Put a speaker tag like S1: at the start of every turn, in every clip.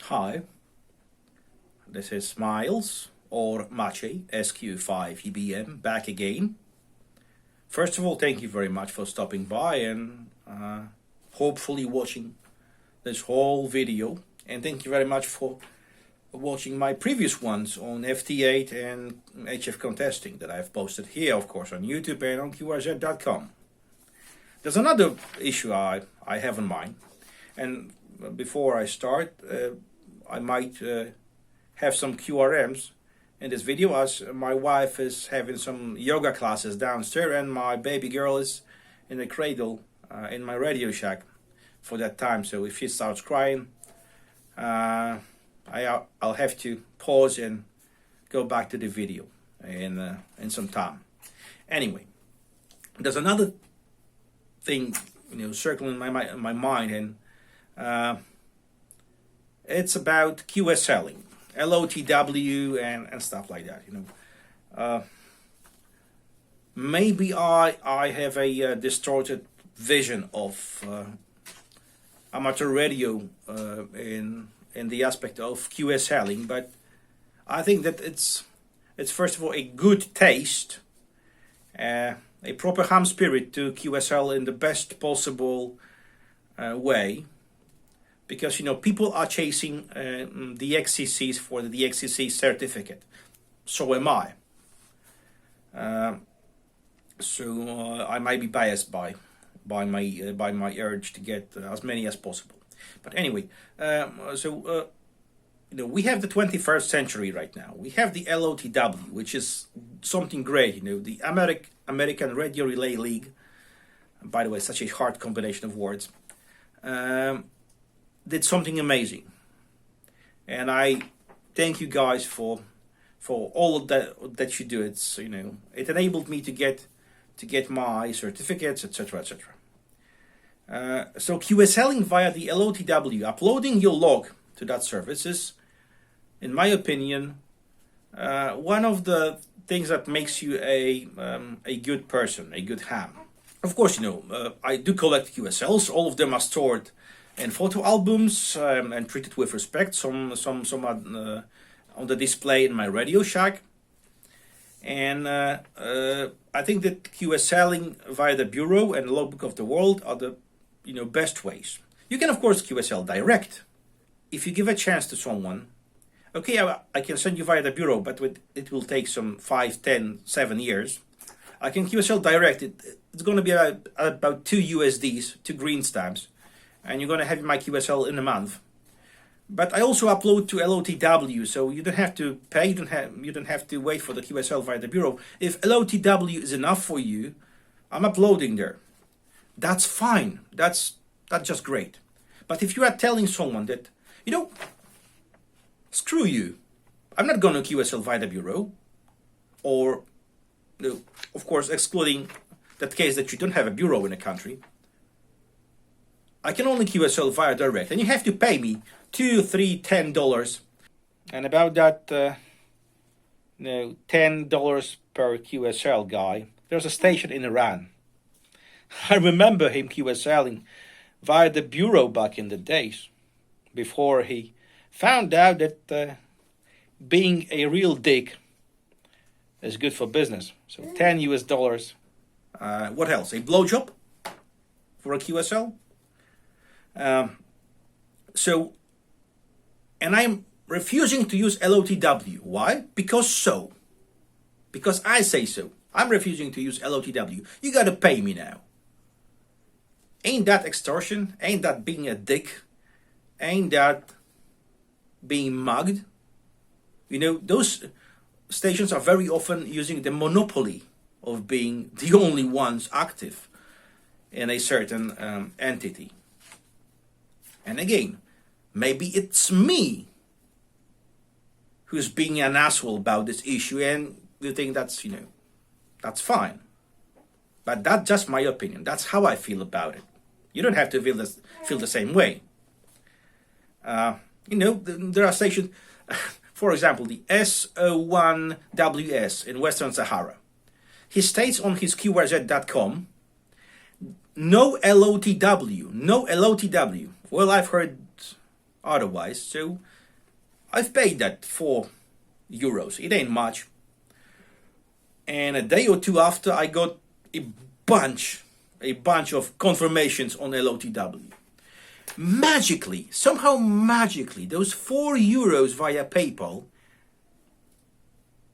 S1: Hi, this is Miles, or Mache, SQ5EBM, back again. First of all, thank you very much for stopping by and hopefully watching this whole video. And thank you very much for watching my previous ones on FT8 and HF contesting that I've posted here, of course, on YouTube and on QRZ.com. There's another issue I have in mind, and before I start, I might have some QRMs in this video, as my wife is having some yoga classes downstairs and my baby girl is in the cradle in my Radio Shack for that time. So if she starts crying, I'll have to pause and go back to the video in some time. Anyway, there's another thing, circling in my mind, and it's about QSLing, LOTW and stuff like that. Maybe I have a distorted vision of amateur radio in the aspect of QSLing, but I think that it's first of all a good taste, a proper ham spirit to QSL in the best possible way. Because people are chasing DXCCs for the DXCC certificate, so am I. So I might be biased by my urge to get as many as possible. But anyway, we have the 21st century right now. We have the LOTW, which is something great. The American Radio Relay League. By the way, such a hard combination of words. Did something amazing, and I thank you guys for all of that you do. It's it enabled me to get my certificates, etc., etc. So QSLing via the LOTW, uploading your log to that service is, in my opinion, one of the things that makes you a good person, a good ham. Of course, I do collect QSLs. All of them are stored in photo albums and treated with respect. Some are on the display in my Radio Shack. And I think that QSLing via the Bureau and Logbook of the World are the best ways. You can of course QSL direct. If you give a chance to someone, okay, I can send you via the Bureau, but it will take some 5, 10, 7 years. I can QSL direct. It's going to be about 2 USDs, 2 green stamps. And you're going to have my QSL in a month. But I also upload to LOTW, so you don't have to pay, you don't have to wait for the QSL via the Bureau. If LOTW is enough for you, I'm uploading there. That's fine. That's just great. But if you are telling someone that, screw you, I'm not going to QSL via the Bureau, or, of course, excluding that case that you don't have a Bureau in a country, I can only QSL via direct, and you have to pay me $2, $3, $10, and about that, $10 per QSL guy. There's a station in Iran. I remember him QSLing via the Bureau back in the days, before he found out that being a real dick is good for business. So $10 US. What else? A blowjob for a QSL? And I'm refusing to use LOTW. Why? Because I say so. I'm refusing to use LOTW. You gotta pay me now. Ain't that extortion? Ain't that being a dick? Ain't that being mugged? Those stations are very often using the monopoly of being the only ones active in a certain entity. And again, maybe it's me who's being an asshole about this issue, and you think that's fine. But that's just my opinion. That's how I feel about it. You don't have to feel the same way. There are stations, for example, the SO1WS in Western Sahara. He states on his QRZ.com, no LOTW, no LOTW. Well, I've heard otherwise. So I've paid that €4. It ain't much. And a day or two after, I got a bunch of confirmations on LOTW. Magically, somehow magically, those €4 via PayPal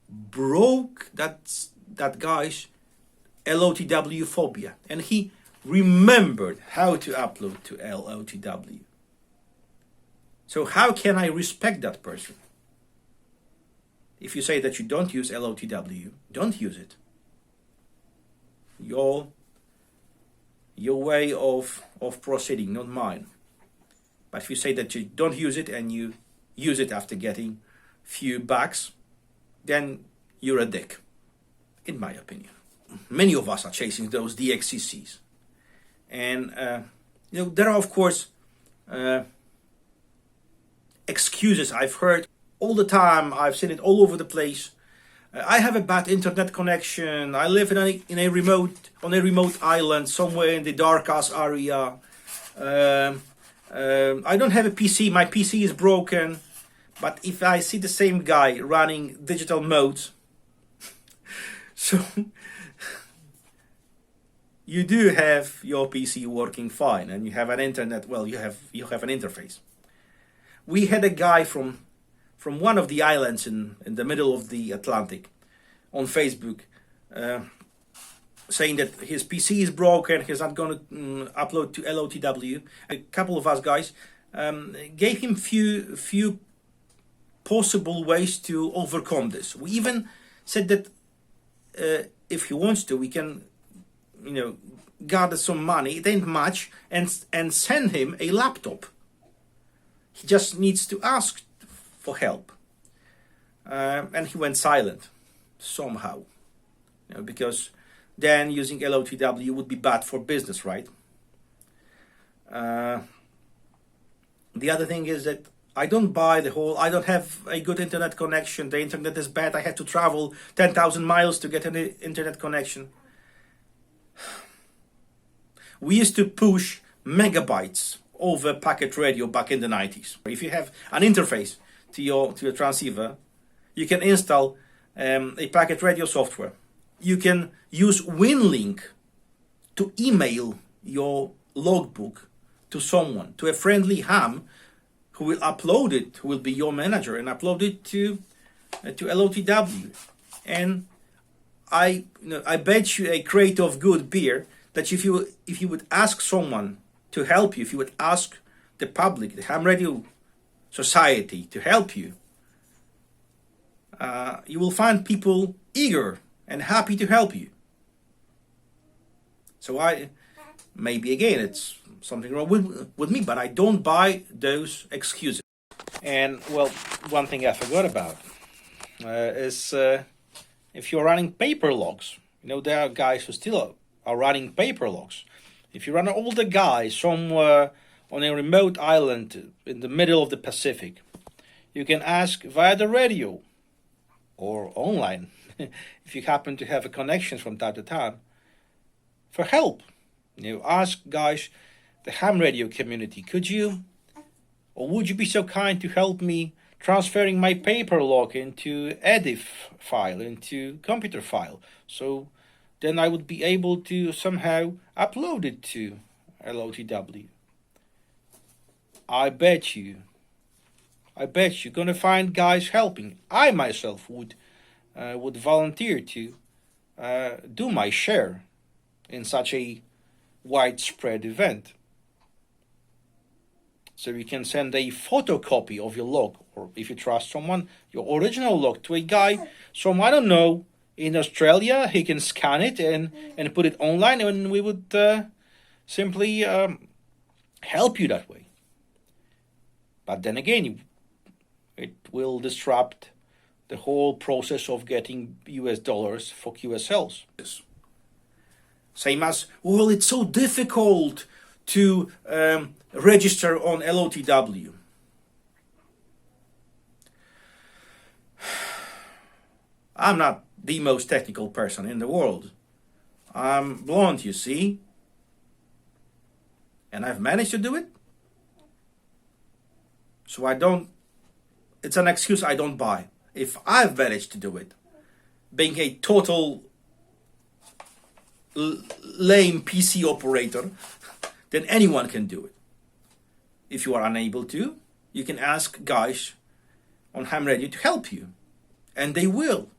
S1: broke that guy's LOTW phobia, and he remembered how to upload to LOTW. So how can I respect that person? If you say that you don't use LOTW, don't use it. Your way of proceeding, not mine. But if you say that you don't use it and you use it after getting few bucks, then you're a dick, in my opinion. Many of us are chasing those DXCCs. And, there are, of course, excuses I've heard all the time. I've seen it all over the place. I have a bad internet connection. I live on a remote island somewhere in the DARC area. I don't have a PC. My PC is broken. But if I see the same guy running digital modes, so you do have your PC working fine, and you have an internet. Well, you have an interface. We had a guy from one of the islands in the middle of the Atlantic on Facebook saying that his PC is broken, he's not going to upload to LOTW. A couple of us guys gave him few possible ways to overcome this. We even said that if he wants to, we can, gather some money, it ain't much, and send him a laptop. He just needs to ask for help. And he went silent somehow, because then using LOTW would be bad for business, right? The other thing is that I don't have a good internet connection. The internet is bad. I had to travel 10,000 miles to get an internet connection. We used to push megabytes over packet radio back in the 90s. If you have an interface to your transceiver, you can install a packet radio software. You can use WinLink to email your logbook to someone, to a friendly ham who will upload it, who will be your manager, and upload it to LOTW. And I bet you a crate of good beer that if you would ask someone to help you, if you would ask the public, the ham radio society to help you, you will find people eager and happy to help you. So maybe again it's something wrong with me, but I don't buy those excuses. And well, one thing I forgot about is if you're running paper logs, there are guys who still are running paper logs. If you run all the guys somewhere on a remote island in the middle of the Pacific, you can ask via the radio or online, if you happen to have a connection from time to time, for help. Ask guys, the ham radio community, could you or would you be so kind to help me transferring my paper log into EDIF file, into computer file, so then I would be able to somehow upload it to LOTW. I bet you're gonna find guys helping. I myself would volunteer to do my share in such a widespread event. So you can send a photocopy of your log, or if you trust someone, your original log to a guy from, I don't know, in Australia. He can scan it and put it online, and we would simply help you that way. But then again, it will disrupt the whole process of getting US dollars for QSLs. Same as, well, it's so difficult to register on LOTW. I'm not the most technical person in the world. I'm blonde, you see. And I've managed to do it. So I don't, it's an excuse I don't buy. If I've managed to do it, being a total lame PC operator, then anyone can do it. If you are unable to, you can ask guys on ham radio to help you. And they will.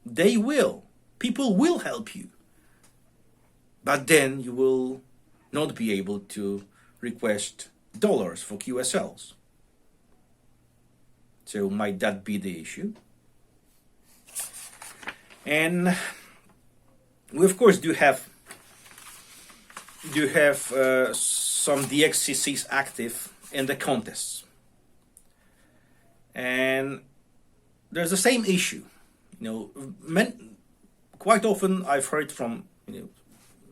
S1: They will. People will help you. But then you will not be able to request dollars for QSLs. So might that be the issue? And we of course do have some DXCCs active in the contests, and there's the same issue. Quite often I've heard from,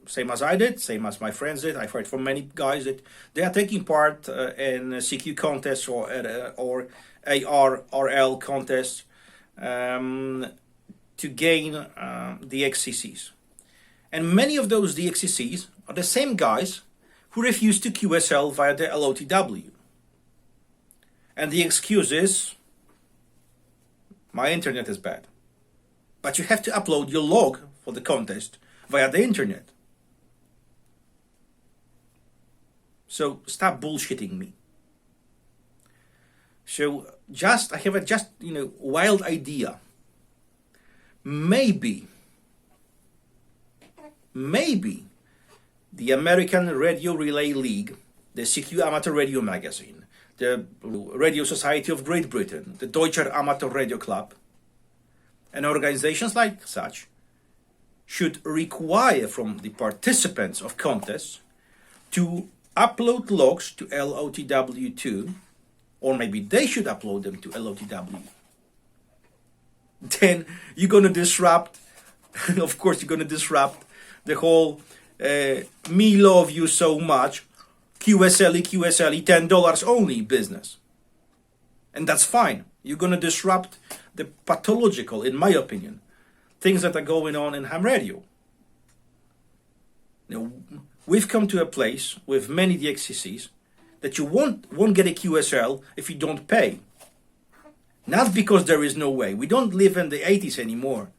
S1: same as I did, same as my friends did, I've heard from many guys that they are taking part in CQ contests or ARRL contests to gain DXCCs. And many of those DXCCs are the same guys who refuse to QSL via the LOTW. And the excuse is, my internet is bad. But you have to upload your log for the contest via the internet. So stop bullshitting me. So I have a wild idea. Maybe the American Radio Relay League, the CQ Amateur Radio Magazine, the Radio Society of Great Britain, the Deutscher Amateur Radio Club, and organizations like such should require from the participants of contests to upload logs to LOTW2, or maybe they should upload them to LOTW. Then you're going to disrupt, of course you're going to disrupt the whole me love you so much, QSLE, $10 only business. And that's fine. You're going to disrupt the pathological, in my opinion, things that are going on in ham radio. We've come to a place with many DXCCs that you won't get a QSL if you don't pay. Not because there is no way. We don't live in the 80s anymore.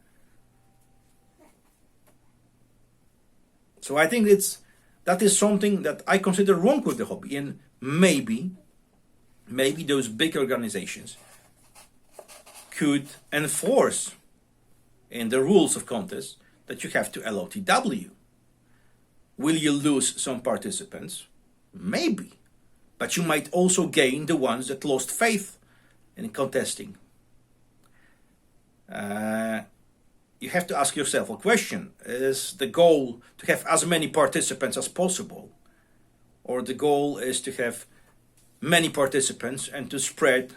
S1: So I think that is something that I consider wrong with the hobby. And maybe those big organizations could enforce in the rules of contests that you have to LOTW. Will you lose some participants? Maybe. But you might also gain the ones that lost faith in contesting. You have to ask yourself a question. Is the goal to have as many participants as possible? Or the goal is to have many participants and to spread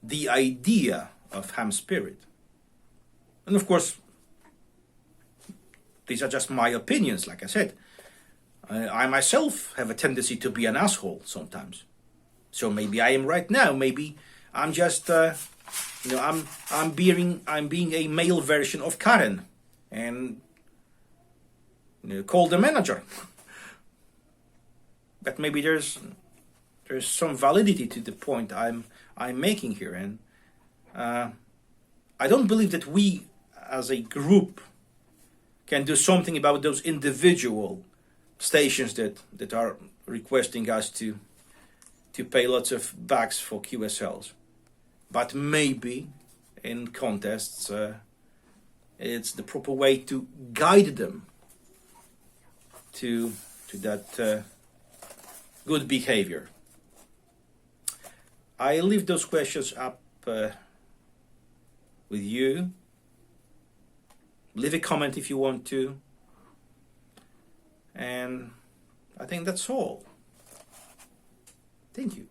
S1: the idea of ham spirit? And of course, these are just my opinions, like I said. I myself have a tendency to be an asshole sometimes. So maybe I am right now. Maybe I'm just, I'm being a male version of Karen, and call the manager. But maybe there's some validity to the point I'm making here, and I don't believe that we, as a group, can do something about those individual stations that are requesting us to pay lots of bucks for QSLs. But maybe in contests it's the proper way to guide them to that good behavior. I leave those questions up with you. Leave a comment if you want to. And I think that's all. Thank you.